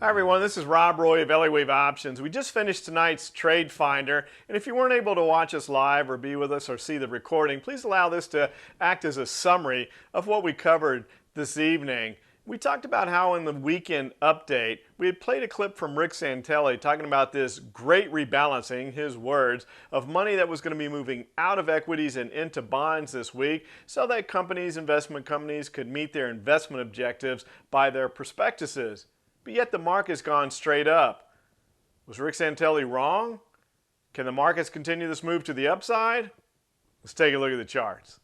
Hi everyone, this is Rob Roy of Elliott Wave Options. We just finished tonight's TradeFinder, and if you weren't able to watch us live or be with us or see the recording, please allow this to act as a summary of what we covered this evening. We talked about how in the weekend update, we had played a clip from Rick Santelli talking about this great rebalancing, his words, of money that was going to be moving out of equities and into bonds this week so that companies, investment companies, could meet their investment objectives by their prospectuses. But yet the market's gone straight up. Was Rick Santelli wrong? Can the markets continue this move to the upside? Let's take a look at the charts.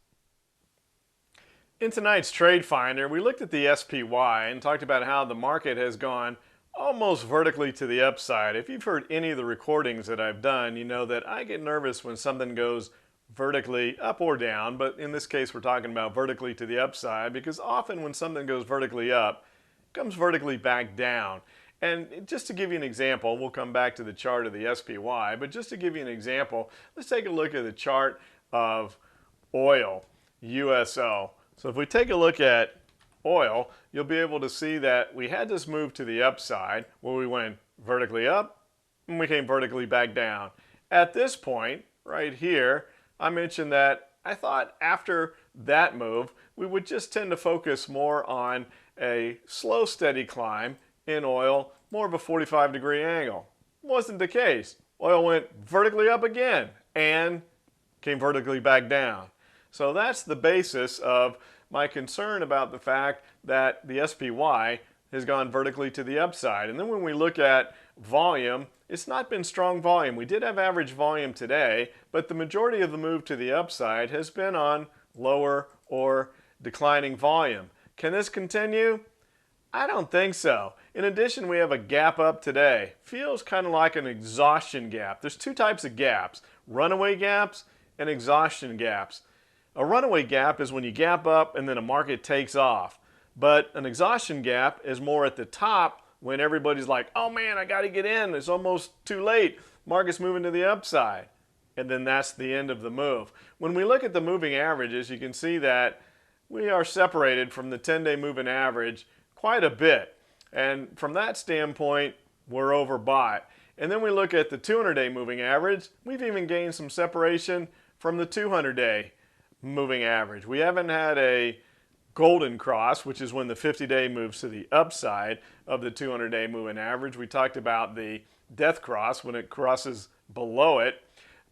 In tonight's TradeFinder, we looked at the SPY and talked about how the market has gone almost vertically to the upside. If you've heard any of the recordings that I've done, you know that I get nervous when something goes vertically up or down, but in this case we're talking about vertically to the upside, because often when something goes vertically up, comes vertically back down. And just to give you an example, we'll come back to the chart of the SPY, but just to give you an example, let's take a look at the chart of oil, USO. So if we take a look at oil, you'll be able to see that we had this move to the upside where we went vertically up and we came vertically back down. At this point, right here, I mentioned that I thought after that move, we would just tend to focus more on a slow, steady climb in oil, more of a 45-degree angle. Wasn't the case. Oil went vertically up again and came vertically back down. So that's the basis of my concern about the fact that the SPY has gone vertically to the upside. And then when we look at volume, it's not been strong volume. We did have average volume today, but the majority of the move to the upside has been on lower or declining volume. Can this continue? I don't think so. In addition, we have a gap up today. Feels kind of like an exhaustion gap. There's two types of gaps, runaway gaps and exhaustion gaps. A runaway gap is when you gap up and then a market takes off. But an exhaustion gap is more at the top when everybody's like, oh man, I got to get in. It's almost too late. Market's moving to the upside. And then that's the end of the move. When we look at the moving averages, you can see that we are separated from the 10-day moving average quite a bit. And from that standpoint, we're overbought. And then we look at the 200-day moving average. We've even gained some separation from the 200-day moving average. We haven't had a golden cross, which is when the 50-day moves to the upside of the 200-day moving average. We talked about the death cross when it crosses below it.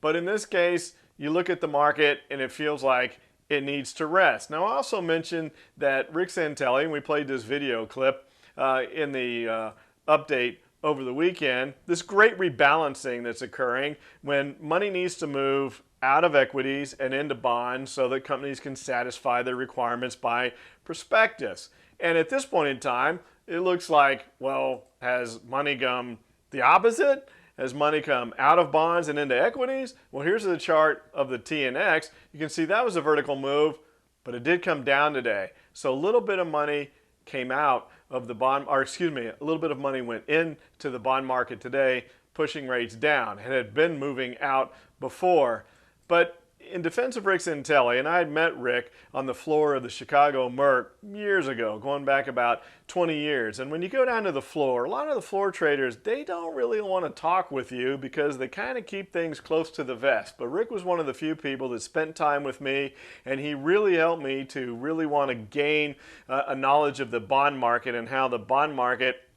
But in this case, you look at the market and it feels like it needs to rest. Now, I also mentioned that Rick Santelli, and we played this video clip in the update over the weekend, this great rebalancing that's occurring when money needs to move out of equities and into bonds so that companies can satisfy their requirements by prospectus. And at this point in time, it looks like, well, has money come the opposite? Has money come out of bonds and into equities? Well, here's the chart of the TNX. You can see that was a vertical move, but it did come down today. So a little bit of money came out of the bond, or excuse me, a little bit of money went into the bond market today, pushing rates down. It had been moving out before. But in defense of Rick Santelli, and I had met Rick on the floor of the Chicago Merc years ago, going back about 20 years. And when you go down to the floor, a lot of the floor traders, they don't really want to talk with you because they kind of keep things close to the vest. But Rick was one of the few people that spent time with me, and he really helped me to really want to gain a knowledge of the bond market and how the bond market,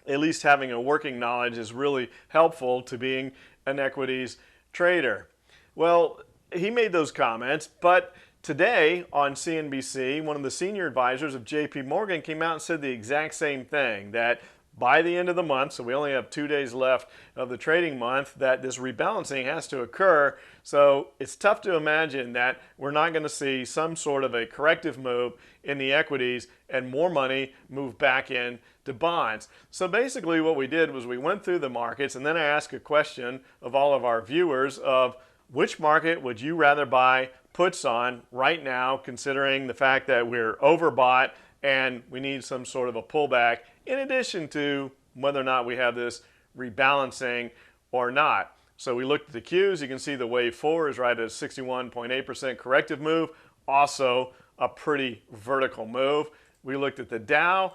at least having a working knowledge, is really helpful to being an equities trader. Well, he made those comments, but today on CNBC, one of the senior advisors of JP Morgan came out and said the exact same thing, that by the end of the month, so we only have 2 days left of the trading month, that this rebalancing has to occur. So it's tough to imagine that we're not going to see some sort of a corrective move in the equities and more money move back into bonds. So basically what we did was we went through the markets, and then I asked a question of all of our viewers of which market would you rather buy puts on right now, considering the fact that we're overbought and we need some sort of a pullback, in addition to whether or not we have this rebalancing or not. So we looked at the Qs. You can see the wave 4 is right at a 61.8% corrective move, also a pretty vertical move. We looked at the Dow.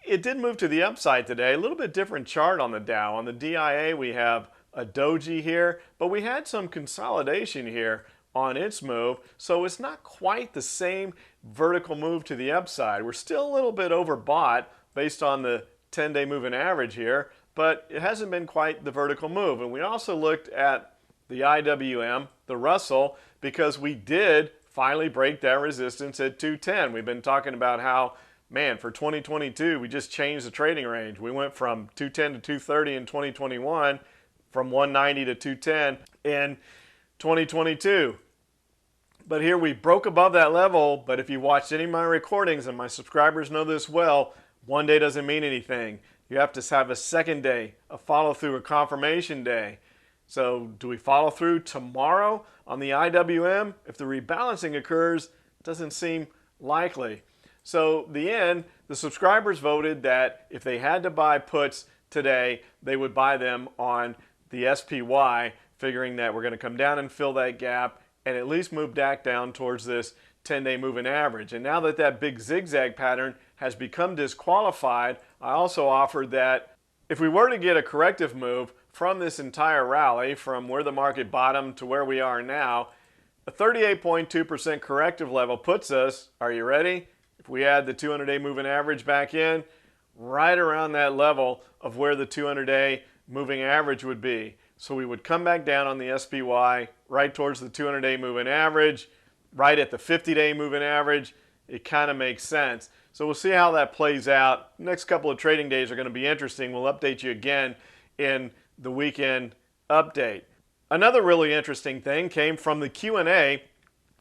It did move to the upside today. A little bit different chart on the Dow. On the DIA, we have a doji here, but we had some consolidation here on its move, so it's not quite the same vertical move to the upside. We're still a little bit overbought based on the 10-day moving average here, but it hasn't been quite the vertical move. And we also looked at the IWM, the Russell, because we did finally break that resistance at 210. We've been talking about how, man, for 2022, we just changed the trading range. We went from 210 to 230 in 2021, from 190 to 210 in 2022. But here we broke above that level, but if you watched any of my recordings, and my subscribers know this well, one day doesn't mean anything. You have to have a second day, a follow-through, a confirmation day. So do we follow through tomorrow on the IWM? If the rebalancing occurs, it doesn't seem likely. So the subscribers voted that if they had to buy puts today, they would buy them on the SPY, figuring that we're going to come down and fill that gap and at least move back down towards this 10-day moving average. And now that that big zigzag pattern has become disqualified, I also offered that if we were to get a corrective move from this entire rally, from where the market bottomed to where we are now, a 38.2% corrective level puts us, are you ready? If we add the 200-day moving average back in, right around that level of where the 200-day moving average would be. So we would come back down on the SPY right towards the 200-day moving average, right at the 50-day moving average. It kind of makes sense. So we'll see how that plays out. Next couple of trading days are going to be interesting. We'll update you again in the weekend update. Another really interesting thing came from the Q&A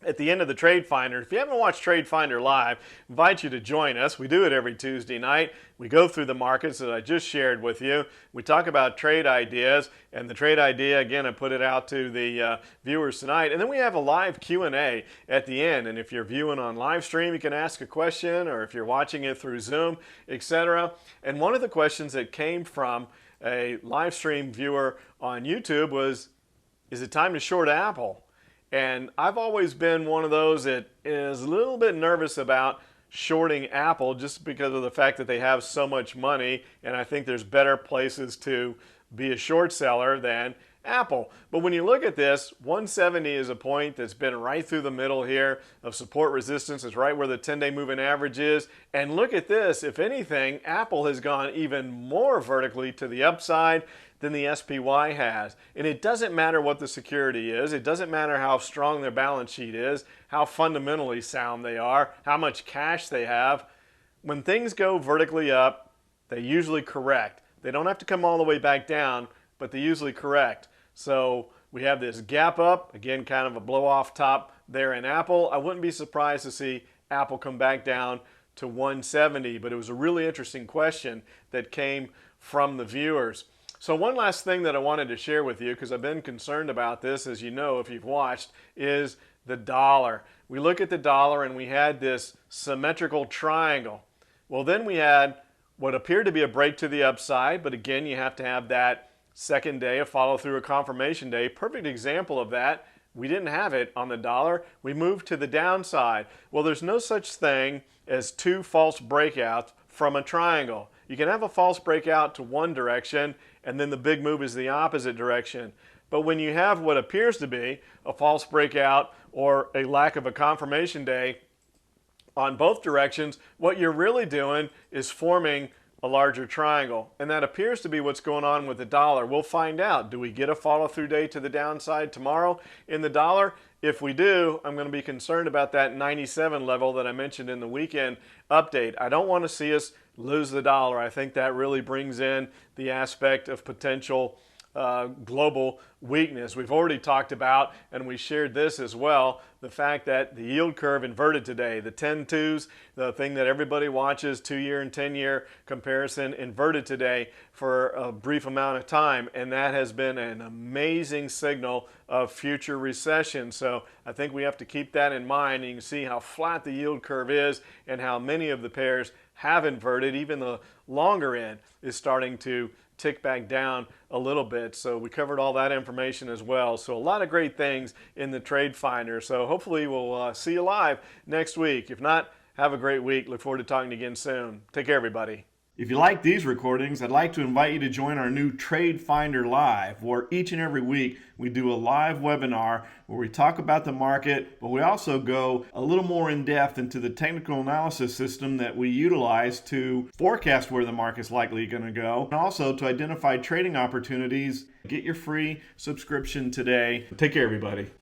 at the end of the TradeFinder. If you haven't watched TradeFinder live, I invite you to join us. We do it every Tuesday night. We go through the markets that I just shared with you. We talk about trade ideas, and the trade idea, again, I put it out to the viewers tonight. And then we have a live Q&A at the end. And if you're viewing on live stream, you can ask a question, or if you're watching it through Zoom, etc. And one of the questions that came from a live stream viewer on YouTube was, is it time to short Apple? And I've always been one of those that is a little bit nervous about shorting Apple just because of the fact that they have so much money, and I think there's better places to be a short seller than Apple. But when you look at this, 170 is a point that's been right through the middle here of support resistance. It's right where the 10-day moving average is. And look at this. If anything, Apple has gone even more vertically to the upside than the SPY has. And it doesn't matter what the security is. It doesn't matter how strong their balance sheet is, how fundamentally sound they are, how much cash they have. When things go vertically up, they usually correct. They don't have to come all the way back down, but they usually correct. So we have this gap up, again, kind of a blow off top there in Apple. I wouldn't be surprised to see Apple come back down to 170, but it was a really interesting question that came from the viewers. So one last thing that I wanted to share with you, because I've been concerned about this, as you know, if you've watched, is the dollar. We look at the dollar and we had this symmetrical triangle. Well, then we had what appeared to be a break to the upside, but again, you have to have that second day, a follow through, a confirmation day. Perfect example of that. We didn't have it on the dollar. We moved to the downside. Well, there's no such thing as two false breakouts from a triangle. You can have a false breakout to one direction, and then the big move is the opposite direction. But when you have what appears to be a false breakout or a lack of a confirmation day on both directions, what you're really doing is forming a larger triangle. And that appears to be what's going on with the dollar. We'll find out. Do we get a follow-through day to the downside tomorrow in the dollar? If we do, I'm going to be concerned about that 97 level that I mentioned in the weekend update. I don't want to see us lose the dollar. I think that really brings in the aspect of potential global weakness. We've already talked about, and we shared this as well, the fact that the yield curve inverted today. The 10-2s, the thing that everybody watches, 2-year and 10-year comparison, inverted today for a brief amount of time, and that has been an amazing signal of future recession. So I think we have to keep that in mind, and you can see how flat the yield curve is and how many of the pairs have inverted. Even the longer end is starting to tick back down a little bit. So we covered all that information as well. So a lot of great things in the TradeFinder. So hopefully we'll see you live next week. If not, have a great week. Look forward to talking to you again soon. Take care, everybody. If you like these recordings, I'd like to invite you to join our new TradeFinder Live, where each and every week we do a live webinar where we talk about the market, but we also go a little more in depth into the technical analysis system that we utilize to forecast where the market's likely going to go, and also to identify trading opportunities. Get your free subscription today. Take care, everybody.